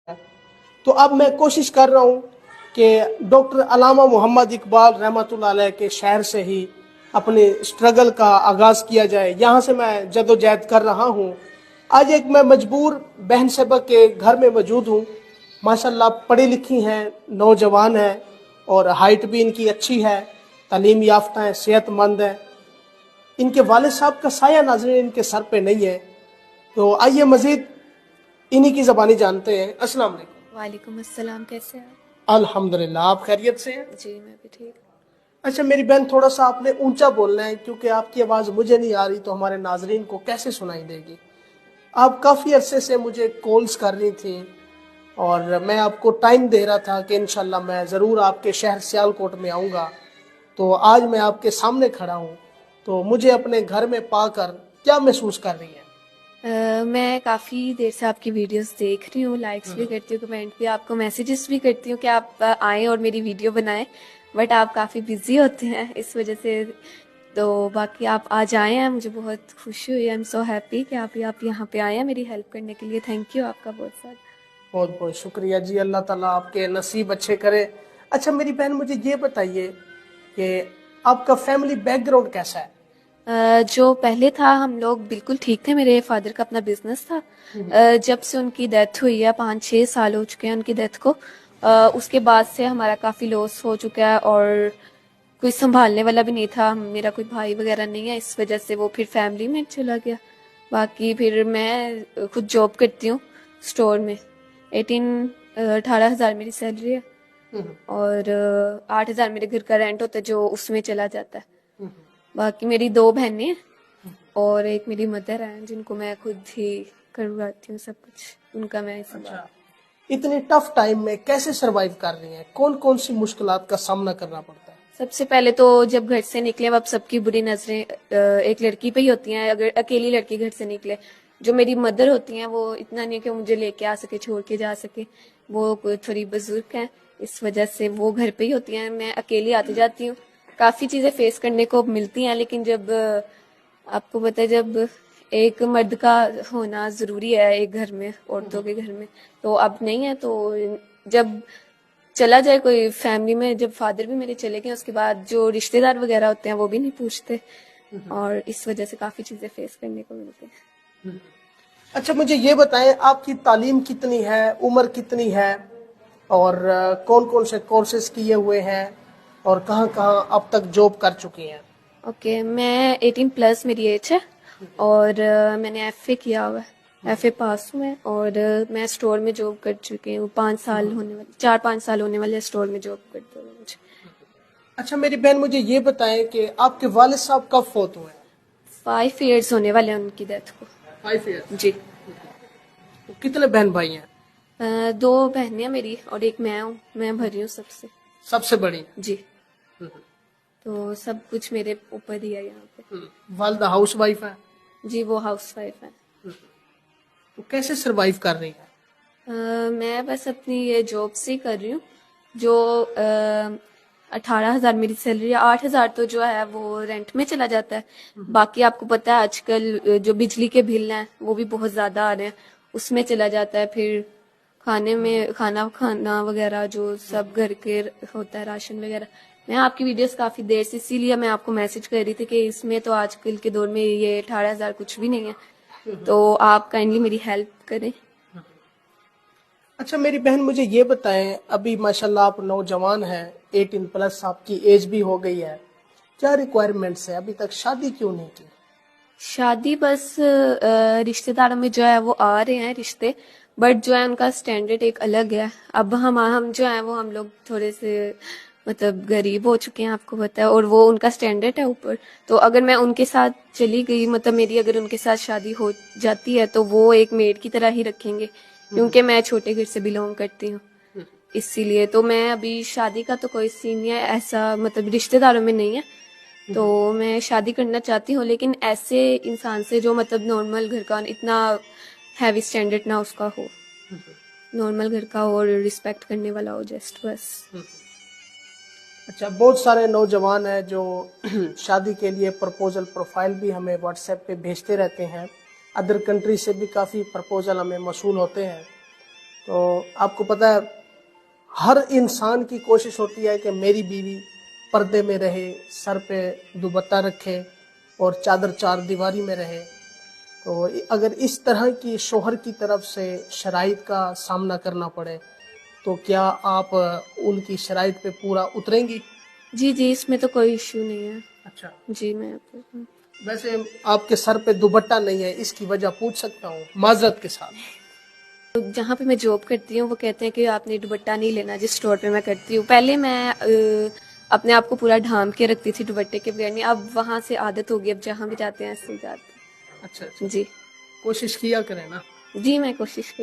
تو اب میں کوشش کر رہا ہوں کہ ڈاکٹر علامہ محمد اقبال رحمۃ اللہ علیہ کے شہر سے ہی اپنے اسٹرگل کا آغاز کیا جائے. یہاں سے میں جدوجہد کر رہا ہوں. آج ایک میں مجبور بہن صاحبہ کے گھر میں موجود ہوں. ماشاءاللہ پڑھی لکھی ہیں، نوجوان ہیں اور ہائٹ بھی ان کی اچھی ہے، تعلیم یافتہ ہیں، صحت مند ہیں. ان کے والد صاحب کا سایہ ناظرین ان کے سر پہ نہیں ہے. تو آئیے مزید انہی کی زبانی جانتے ہیں. السلام علیکم. وعلیکم السلام، کیسے ہیں الحمدللہ، آپ خیریت سے ہیں؟ جی میں بھی ٹھیک. اچھا میری بہن، تھوڑا سا آپ نے اونچا بولنا ہے کیونکہ آپ کی آواز مجھے نہیں آ رہی تو ہمارے ناظرین کو کیسے سنائی دے گی. آپ کافی عرصے سے مجھے کالز کر رہی تھیں اور میں آپ کو ٹائم دے رہا تھا کہ انشاءاللہ میں ضرور آپ کے شہر سیالکوٹ میں آؤں گا. تو آج میں آپ کے سامنے کھڑا ہوں. تو مجھے اپنے گھر میں پا کر کیا محسوس کر رہی ہیں؟ میں کافی دیر سے آپ کی ویڈیوز دیکھ رہی ہوں، لائکس بھی کرتی ہوں، کمنٹ بھی، آپ کو میسیجز بھی کرتی ہوں کہ آپ آئیں اور میری ویڈیو بنائیں، بٹ آپ کافی بزی ہوتے ہیں اس وجہ سے. تو باقی آپ آج آئے ہیں، مجھے بہت خوشی ہوئی. آئی ایم سو ہیپی کہ آپ یہاں پہ آئے ہیں میری ہیلپ کرنے کے لیے. تھینک یو آپ کا بہت سارا. بہت بہت شکریہ جی، اللہ تعالیٰ آپ کے نصیب اچھے کرے. اچھا میری بہن، مجھے یہ بتائیے کہ آپ کا فیملی بیک گراؤنڈ کیسا ہے؟ جو پہلے تھا ہم لوگ بالکل ٹھیک تھے. میرے فادر کا اپنا بزنس تھا. جب سے ان کی ڈیتھ ہوئی ہے 5-6 سال ہو چکے ہیں ان کی ڈیتھ کو. اس کے بعد سے ہمارا کافی لاس ہو چکا ہے اور کوئی سنبھالنے والا بھی نہیں تھا. میرا کوئی بھائی وغیرہ نہیں ہے، اس وجہ سے وہ پھر فیملی میں چلا گیا. باقی پھر میں خود جاب کرتی ہوں اسٹور میں. 18,000 میری سیلری ہے اور 8,000 میرے گھر کا رینٹ ہوتا ہے جو اس میں چلا جاتا ہے. باقی میری 2 بہنیں اور ایک میری مدر ہیں جن کو میں خود ہی کرواتی ہوں سب کچھ، ان کا میں اتنی ٹف ٹائم میں کیسے سروائیو کر رہی ہیں؟ کون کون سی مشکلات کا سامنا کرنا پڑتا ہے؟ سب سے پہلے تو جب گھر سے نکلے اب سب کی بری نظریں ایک لڑکی پہ ہی ہوتی ہیں. اگر اکیلی لڑکی گھر سے نکلے، جو میری مدر ہوتی ہیں وہ اتنا نہیں کہ مجھے لے کے آ سکے، چھوڑ کے جا سکے. وہ تھوڑی بزرگ ہیں، اس وجہ سے وہ گھر پہ ہی ہوتی ہیں. میں اکیلی آتی جاتی ہوں. کافی چیزیں فیس کرنے کو ملتی ہیں، لیکن جب آپ کو پتہ ہے جب ایک مرد کا ہونا ضروری ہے ایک گھر میں، عورتوں کے گھر میں، تو اب نہیں ہے. تو جب چلا جائے کوئی فیملی میں، جب فادر بھی میرے چلے گئے اس کے بعد جو رشتہ دار وغیرہ ہوتے ہیں وہ بھی نہیں پوچھتے، اور اس وجہ سے کافی چیزیں فیس کرنے کو ملتی ہیں. اچھا مجھے یہ بتائیں، آپ کی تعلیم کتنی ہے، عمر کتنی ہے، اور کون کون سے کورسز کیے ہوئے ہیں اور کہاں کہاں اب تک جاب کر چکی ہیں؟ اوکے، میں 18+ میری ایج ہے اور میں نے ایف اے کیا ہوا ہے. ایف اے پاس ہوں میں، اور میں اسٹور میں جاب کر چکی ہوں. 5 سال ہونے والے، 4-5 سال ہونے والے اسٹور میں جاب کرتے ہوئے مجھے. اچھا میری بہن، مجھے یہ بتائیں کہ آپ کے والد صاحب کب فوت ہوئے ہیں؟ 5 ایئرس ہونے والے ہیں ان کی ڈیتھ کو. 5 ایئر. جی. کتنے بہن بھائی ہیں؟ 2 بہنیں ہیں میری اور ایک میں ہوں. میں بھری ہوں سب سے. سب سے بڑی؟ جی. تو سب کچھ میرے اوپر ہی ہے یہاں پہ. والدہ ہاؤس وائف ہے؟ جی، وہ ہاؤس وائف ہے. تو کیسے سروائیو کر رہی ہیں؟ میں بس اپنی یہ جاب سے ہی کر رہی ہوں. جو 18,000 میری سیلری ہے، 8,000 تو جو ہے وہ رینٹ میں چلا جاتا ہے. باقی آپ کو پتہ ہے آج کل جو بجلی کے بل ہیں وہ بھی بہت زیادہ آ رہے ہیں، اس میں چلا جاتا ہے. پھر کھانا وغیرہ جو سب گھر کے ہوتا ہے، راشن وغیرہ. میں آپ کی ویڈیوز کافی دیر سے، اسی لیے میں آپ کو میسج کر رہی تھی کہ اس میں تو آج کل کے دور میں یہ 18,000 کچھ بھی نہیں ہے، تو آپ کائنڈلی میری ہیلپ کریں. اچھا میری بہن، مجھے یہ بتائیں، ابھی ماشاءاللہ آپ نوجوان ہیں، 18+ آپ کی ایج بھی ہو گئی ہے، کیا ریکوائرمنٹس ہے؟ ابھی تک شادی کیوں نہیں کی؟ شادی بس رشتہ داروں میں جو ہے وہ آ رہے ہیں رشتے، بٹ جو ہے ان کا سٹینڈرڈ ایک الگ ہے. اب ہم جو ہیں وہ ہم لوگ تھوڑے سے مطلب غریب ہو چکے ہیں، آپ کو پتہ ہے، اور وہ ان کا سٹینڈرڈ ہے اوپر. تو اگر میں ان کے ساتھ چلی گئی، مطلب میری اگر ان کے ساتھ شادی ہو جاتی ہے تو وہ ایک میڈ کی طرح ہی رکھیں گے، کیونکہ میں چھوٹے گھر سے بلونگ کرتی ہوں. اسی لیے تو میں ابھی شادی کا تو کوئی سین نہیں ہے ایسا، مطلب رشتہ داروں میں نہیں ہے. تو میں شادی کرنا چاہتی ہوں، لیکن ایسے انسان سے جو مطلب نارمل گھر کا، اتنا ہیوی سٹینڈرڈ نہ اس کا ہو، نارمل گھر کا ہو اور رسپیکٹ کرنے والا ہو، جسٹ بس. اچھا، بہت سارے نوجوان ہیں جو شادی کے لیے پرپوزل پروفائل بھی ہمیں واٹس ایپ پہ بھیجتے رہتے ہیں. ادر کنٹری سے بھی کافی پرپوزل ہمیں موصول ہوتے ہیں. تو آپ کو پتہ ہے ہر انسان کی کوشش ہوتی ہے کہ میری بیوی پردے میں رہے، سر پہ دوپٹہ رکھے اور چادر چار دیواری میں رہے. تو اگر اس طرح کی شوہر کی طرف سے شرائط کا سامنا کرنا پڑے تو کیا آپ ان کی شرائط پہ پورا اتریں گی؟ جی جی، اس میں تو کوئی ایشو نہیں ہے. اچھا، جی میں ویسے آپ کے سر پہ دوپٹہ نہیں ہے، اس کی وجہ پوچھ سکتا ہوں معذرت کے ساتھ؟ جہاں پہ میں جاب کرتی ہوں وہ کہتے ہیں کہ آپ نے دوپٹہ نہیں لینا جس اسٹور پہ میں کرتی ہوں. پہلے میں اپنے آپ کو پورا ڈھانپ کے رکھتی تھی دوپٹے کے بغیر نہیں، اب وہاں سے عادت ہوگی، اب جہاں بھی جاتے ہیں ایسے ہی جاتے اچھا ہیں. جی کوشش کیا کریں نا. جی میں کوشش